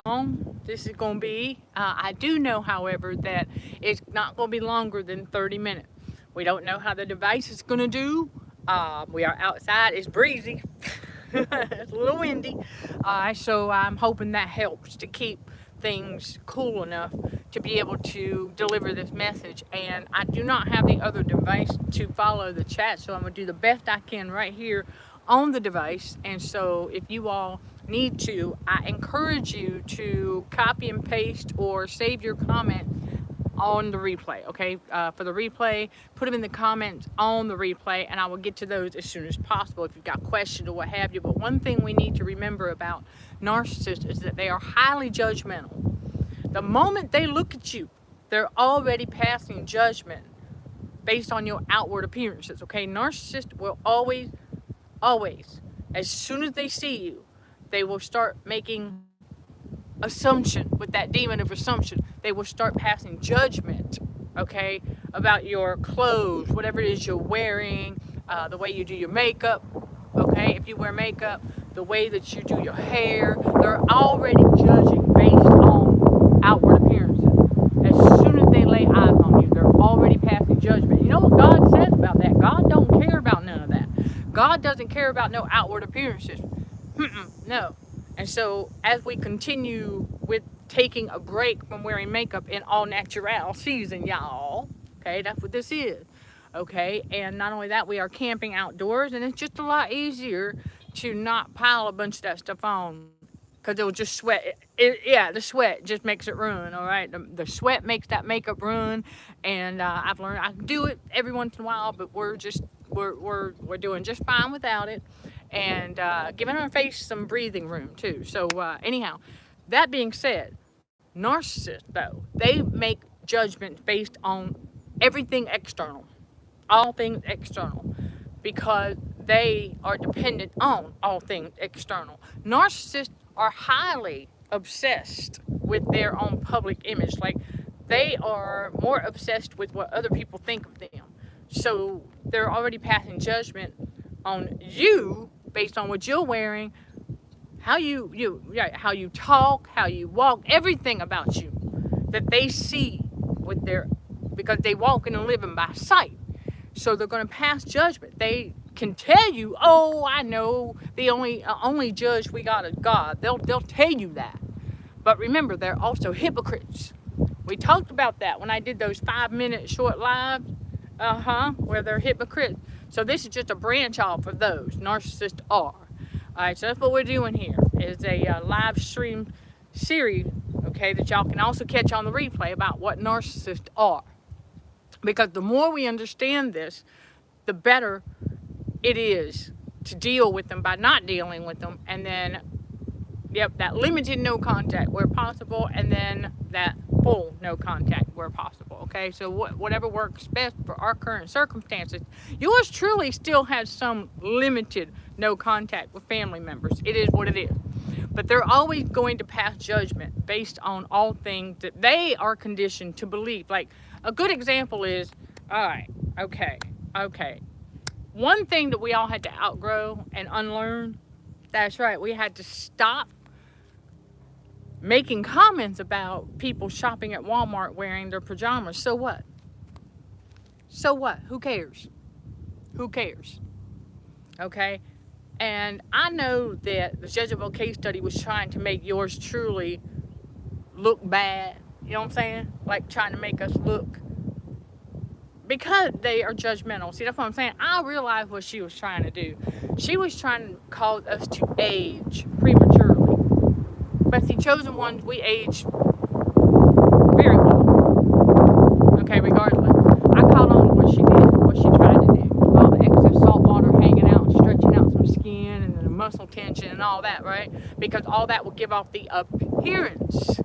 long this is going to be. I do know, however, that it's not going to be longer than 30 minutes. We don't know how the device is going to do. We are outside. It's breezy. It's a little windy. So I'm hoping that helps to keep things cool enough to be able to deliver this message. And I do not have the other device to follow the chat, so I'm going to do the best I can right here on the device. And so if you all need to, I encourage you to copy and paste or save your comment on the replay. Okay, for the replay, put them in the comments on the replay, and I will get to those as soon as possible if you've got questions or what have you. But one thing we need to remember about narcissists is that they are highly judgmental. The moment they look at you, they're already passing judgment based on your outward appearances. Okay, narcissists will always, as soon as they see you, they will start making assumption. With that demon of assumption, they will start passing judgment, okay, about your clothes, whatever it is you're wearing, the way you do your makeup, okay, if you wear makeup, the way that you do your hair. They're already judging based on outward appearances. As soon as they lay eyes on you, they're already passing judgment. You know what God says about that? God don't care about none of that. God doesn't care about no outward appearances. No. And so as we continue with taking a break from wearing makeup in all natural season, y'all, okay, that's what this is, okay, and not only that, we are camping outdoors, and it's just a lot easier to not pile a bunch of that stuff on, because it'll just sweat. Yeah, the sweat just makes it ruin, all right? The sweat makes that makeup ruin, and I've learned I can do it every once in a while, but we're doing just fine without it. And giving our face some breathing room too. So anyhow, that being said, narcissists, though, they make judgments based on everything external, all things external, because they are dependent on all things external. Narcissists are highly obsessed with their own public image. Like, they are more obsessed with what other people think of them. So they're already passing judgment on you based on what you're wearing, how you talk, how you walk, everything about you that they see with their, because they walking and living by sight. So they're going to pass judgment. They can tell you, oh, I know, the only judge we got is God. They'll tell you that. But remember, they're also hypocrites. We talked about that when I did those 5-minute short lives, where they're hypocrites. So this is just a branch off of those. Narcissists are. All right, so that's what we're doing here. Is a live stream series, okay, that y'all can also catch on the replay about what narcissists are. Because the more we understand this, the better it is to deal with them by not dealing with them. And then, yep, that limited no contact where possible, and then that full no contact where possible. Okay, so whatever works best for our current circumstances. Yours truly still has some limited no contact with family members. It is what it is. But they're always going to pass judgment based on all things that they are conditioned to believe. Like, a good example is, all right, okay. One thing that we all had to outgrow and unlearn, that's right, we had to stop making comments about people shopping at Walmart wearing their pajamas. So what? So what? Who cares? Who cares? Okay? And I know that the Judgmental case study was trying to make yours truly look bad. You know what I'm saying? Like, trying to make us look, because they are judgmental. See, that's what I'm saying. I realized what she was trying to do. She was trying to cause us to age prematurely. But the chosen ones, we age very well. Okay, regardless. I caught on to what she did, what she tried to do. All the excess salt water hanging out, stretching out some skin, and the muscle tension and all that, right? Because all that will give off the appearance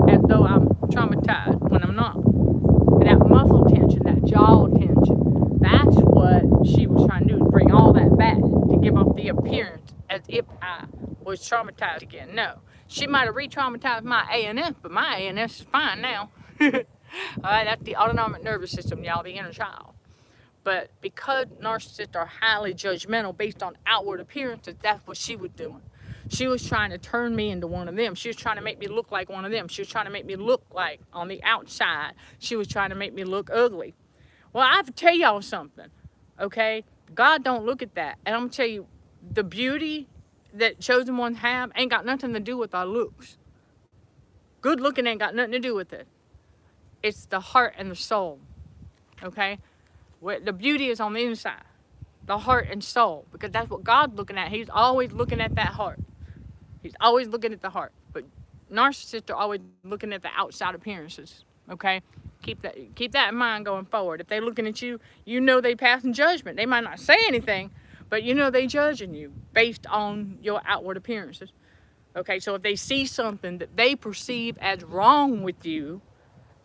as though I'm traumatized when I'm not. And that muscle tension, that jaw tension, that's what she was trying to do, is bring all that back to give off the appearance as if I was traumatized again. No, she might have re-traumatized my ANS, but my ANS is fine now. All right, that's the autonomic nervous system, y'all, the inner child. But because narcissists are highly judgmental based on outward appearances, that's what she was doing. She was trying to turn me into one of them. She was trying to make me look like one of them. She was trying to make me look like, on the outside, she was trying to make me look ugly. Well, I have to tell y'all something, okay? God don't look at that. And I'm going to tell you, the beauty that chosen ones have ain't got nothing to do with our looks. Good looking ain't got nothing to do with it. It's the heart and the soul, okay? Where the beauty is on the inside, the heart and soul, because that's what God's looking at. He's always looking at that heart. He's always looking at the heart. But narcissists are always looking at the outside appearances, okay? Keep that in mind going forward. If they're looking at you, you know they passing judgment. They might not say anything, but you know they judging you based on your outward appearances. Okay, so if they see something that they perceive as wrong with you,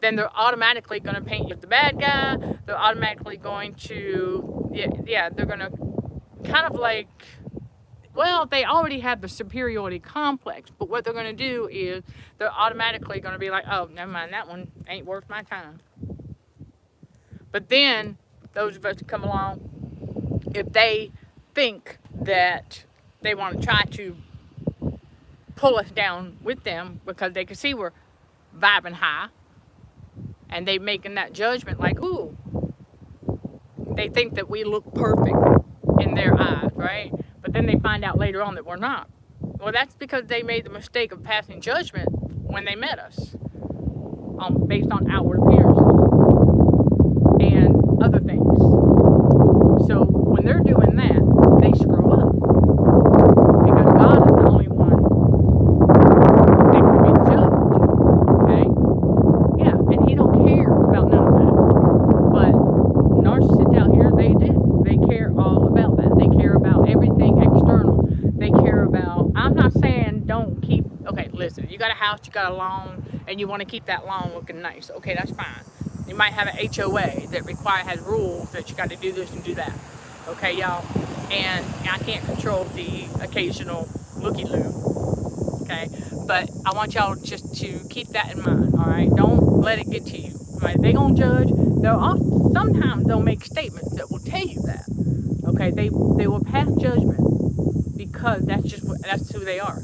then they're automatically going to paint you as the bad guy. They're automatically going to, they're going to kind of like, well, they already have the superiority complex, but what they're going to do is they're automatically going to be like, oh, never mind, that one ain't worth my time. But then those of us that come along, if they think that they want to try to pull us down with them because they can see we're vibing high, and they making that judgment like, ooh, they think that we look perfect in their eyes, right? But then they find out later on that we're not. Well, that's because they made the mistake of passing judgment when they met us, based on outward appearances and other things. So when they're doing that, they screw up, because God is the only one that can be judged, okay? Yeah, and He don't care about none of that. But narcissists out here, they do. They care all about that. They care about everything external. They care about, I'm not saying don't keep, okay, listen, you got a house, you got a lawn, and you want to keep that lawn looking nice. Okay, that's fine. You might have an HOA that has rules that you got to do this and do that. Okay, y'all? And I can't control the occasional looky-loo. Okay? But I want y'all just to keep that in mind, all right? Don't let it get to you. All right? They're going to judge. Sometimes they'll make statements that will tell you that. Okay? They will pass judgment because that's who they are.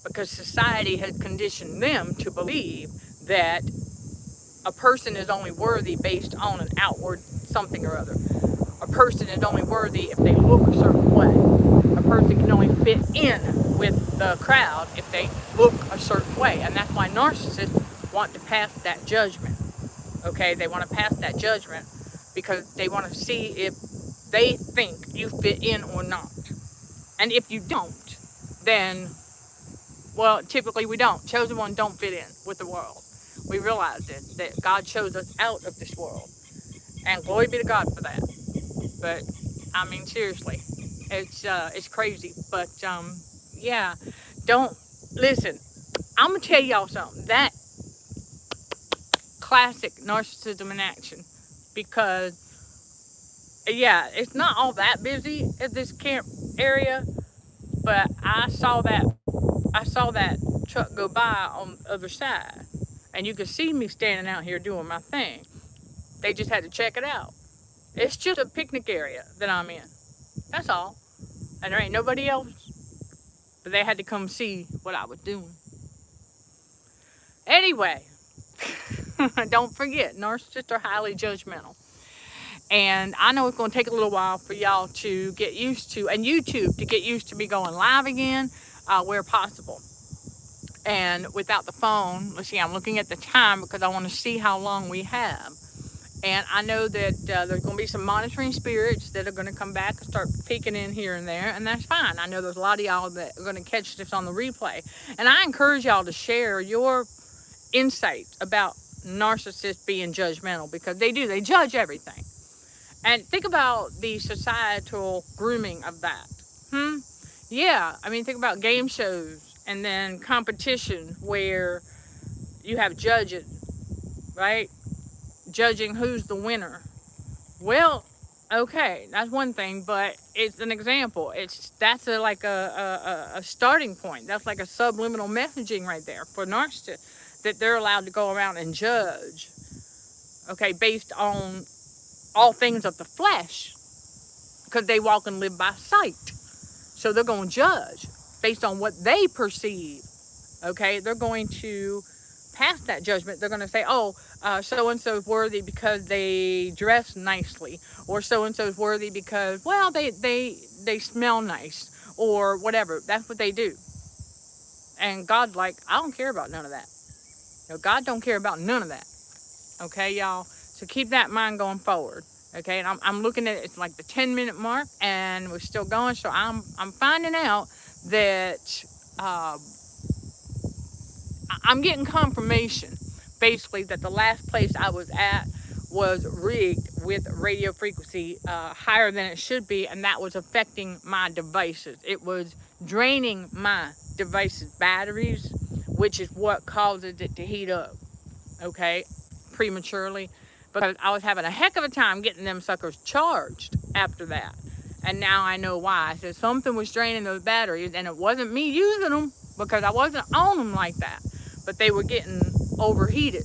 Because society has conditioned them to believe that a person is only worthy based on an outward something or other. A person is only worthy if they look a certain way. A person can only fit in with the crowd if they look a certain way. And that's why narcissists want to pass that judgment. Okay, they want to pass that judgment because they want to see if they think you fit in or not. And if you don't, then, well, typically we don't. Chosen ones don't fit in with the world. We realize it, that God chose us out of this world. And glory be to God for that. But, I mean, seriously, it's crazy. But, yeah, don't, listen, I'm going to tell y'all something. That classic narcissism in action. Because, yeah, it's not all that busy at this camp area. But I saw that truck go by on the other side. And you could see me standing out here doing my thing. They just had to check it out. It's just a picnic area that I'm in. That's all. And there ain't nobody else. But they had to come see what I was doing. Anyway, don't forget, narcissists are highly judgmental. And I know it's going to take a little while for y'all to get used to, and YouTube to get used to me going live again where possible. And without the phone, let's see, I'm looking at the time because I want to see how long we have. And I know that there's going to be some monitoring spirits that are going to come back and start peeking in here and there, and that's fine. I know there's a lot of y'all that are going to catch this on the replay. And I encourage y'all to share your insights about narcissists being judgmental, because they do. They judge everything. And think about the societal grooming of that. Yeah, I mean, think about game shows and then competition where you have judges, right? Judging who's the winner. Well, okay, that's one thing, but it's an example. That's like a starting point. That's like a subliminal messaging right there for narcissists, that they're allowed to go around and judge, okay, based on all things of the flesh, because they walk and live by sight. So they're going to judge. based on what they perceive. Okay, they're going to pass that judgment. They're going to say, oh, so-and-so is worthy because they dress nicely, or so-and-so is worthy because, well, they smell nice, or whatever. That's what they do. And God's like, I don't care about none of that. God don't care about none of that. Okay, y'all? So keep that in mind going forward. Okay, and I'm looking at it's like the 10-minute mark, and we're still going. So I'm finding out that I'm getting confirmation, basically, that the last place I was at was rigged with radio frequency higher than it should be, and that was affecting my devices. It was draining my devices' batteries, which is what causes it to heat up, okay, prematurely, because I was having a heck of a time getting them suckers charged after that. And now I know why. I said something was draining those batteries, and it wasn't me using them, because I wasn't on them like that, but they were getting overheated.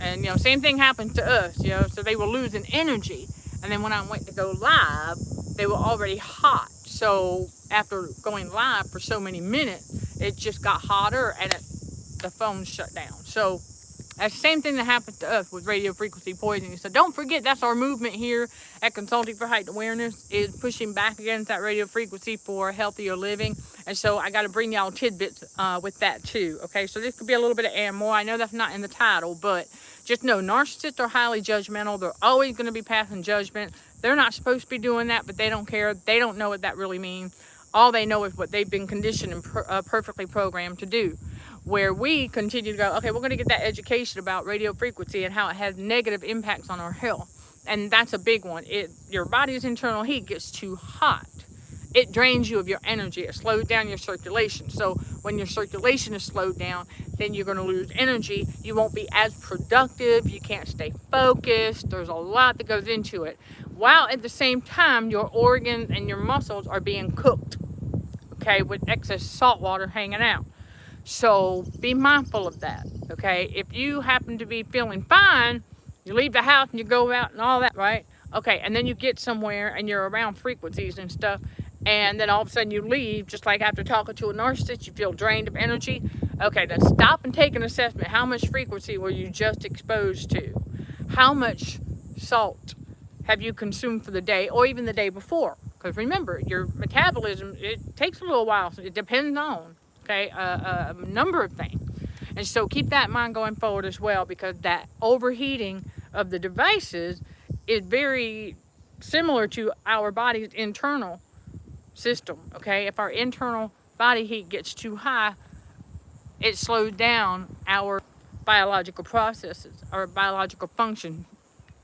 And, same thing happened to us, so they were losing energy. And then when I went to go live, they were already hot. So after going live for so many minutes, it just got hotter, and the phone shut down. So that's the same thing that happened to us with radio frequency poisoning. So don't forget, that's our movement here at Consulting for Heightened Awareness, is pushing back against that radio frequency for healthier living. And so I got to bring y'all tidbits with that too. Okay, so this could be a little bit of and more. I know that's not in the title, but just know narcissists are highly judgmental. They're always going to be passing judgment. They're not supposed to be doing that, but they don't care. They don't know what that really means. All they know is what they've been conditioned and perfectly programmed to do. Where we continue to go, okay, we're going to get that education about radio frequency and how it has negative impacts on our health. And that's a big one. Your body's internal heat gets too hot. It drains you of your energy. It slows down your circulation. So when your circulation is slowed down, then you're going to lose energy. You won't be as productive. You can't stay focused. There's a lot that goes into it. While at the same time, your organs and your muscles are being cooked, okay, with excess salt water hanging out. So be mindful of that, okay? If you happen to be feeling fine, you leave the house and you go out and all that, right? Okay, and then you get somewhere and you're around frequencies and stuff, and then all of a sudden you leave, just like after talking to a narcissist, you feel drained of energy. Okay, then stop and take an assessment. How much frequency were you just exposed to? How much salt have you consumed for the day, or even the day before? Because remember, your metabolism, it takes a little while. So it depends on, okay, a number of things. And so keep that in mind going forward as well, because that overheating of the devices is very similar to our body's internal system, okay? If our internal body heat gets too high, it slows down our biological processes, our biological function,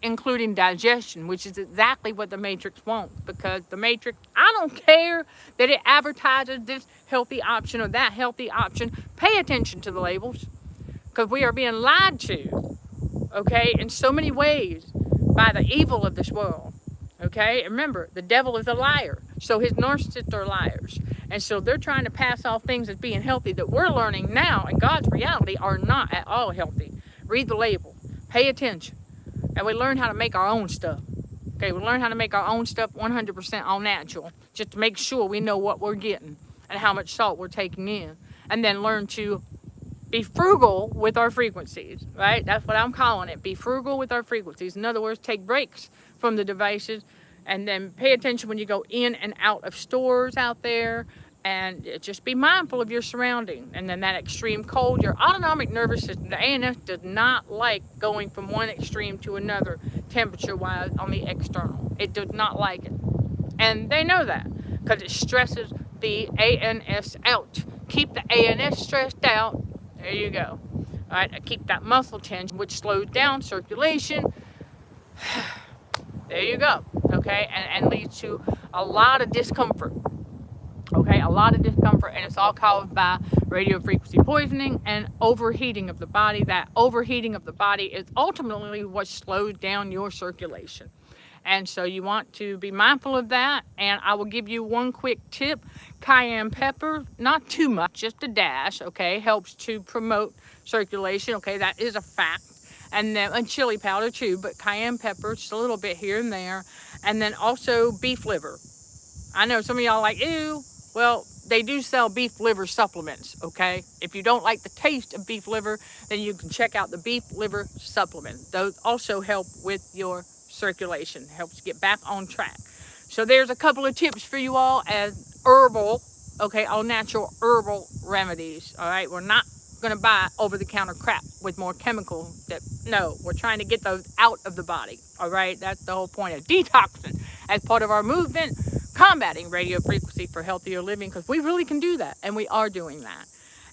including digestion, which is exactly what the Matrix wants. Because the Matrix, I don't care that it advertises this healthy option or that healthy option. Pay attention to the labels, because we are being lied to, okay, in so many ways by the evil of this world, okay? And remember, the devil is a liar, so his narcissists are liars. And so they're trying to pass off things as being healthy that we're learning now in God's reality are not at all healthy. Read the label, pay attention. And we learn how to make our own stuff. Okay, we learn how to make our own stuff 100% all natural, just to make sure we know what we're getting and how much salt we're taking in. And then learn to be frugal with our frequencies, right? That's what I'm calling it. Be frugal with our frequencies. In other words, take breaks from the devices, and then pay attention when you go in and out of stores out there, and just be mindful of your surroundings. And then that extreme cold, your autonomic nervous system, the ANS, does not like going from one extreme to another temperature-wise on the external. It does not like it. And they know that, because it stresses the ANS out. Keep the ANS stressed out. There you go. All right, keep that muscle tension, which slows down circulation. There you go. Okay, and leads to a lot of discomfort. Okay, a lot of discomfort, and it's all caused by radio frequency poisoning and overheating of the body. That overheating of the body is ultimately what slows down your circulation. And so you want to be mindful of that. And I will give you one quick tip. Cayenne pepper, not too much, just a dash, okay, helps to promote circulation. Okay, that is a fact. And then and chili powder too, but cayenne pepper, just a little bit here and there. And then also beef liver. I know some of y'all are like, ew. Well, they do sell beef liver supplements, okay? If you don't like the taste of beef liver, then you can check out the beef liver supplement. Those also help with your circulation, helps get back on track. So there's a couple of tips for you all as herbal, okay, all natural herbal remedies, all right? We're not going to buy over-the-counter crap with more chemicals. No, we're trying to get those out of the body, all right? That's the whole point of detoxing as part of our movement, combating radio frequency for healthier living, because we really can do that, and we are doing that.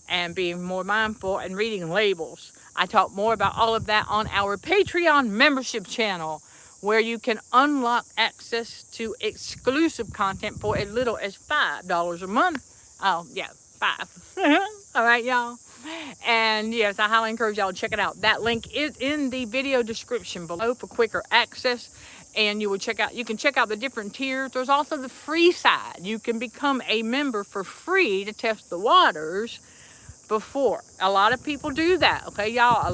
And being more mindful and reading labels. I talk more about all of that on our Patreon membership channel, where you can unlock access to exclusive content for as little as $5 a month. Oh, yeah, 5. All right, y'all. And yes, I highly encourage y'all to check it out. That link is in the video description below for quicker access. And you can check out the different tiers. There's also the free side. You can become a member for free to test the waters before. A lot of people do that, okay, y'all?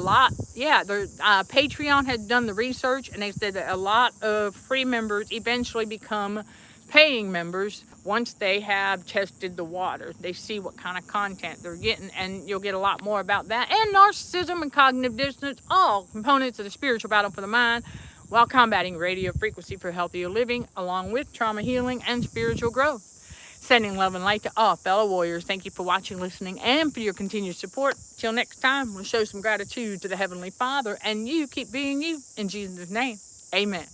Patreon has done the research, and they said that a lot of free members eventually become paying members once they have tested the waters. They see what kind of content they're getting, and you'll get a lot more about that. And narcissism and cognitive dissonance, all components of the spiritual battle for the mind, while combating radio frequency for healthier living, along with trauma healing and spiritual growth. Sending love and light to all fellow warriors. Thank you for watching, listening, and for your continued support. Till next time, we'll show some gratitude to the Heavenly Father, and you keep being you. In Jesus' name, amen.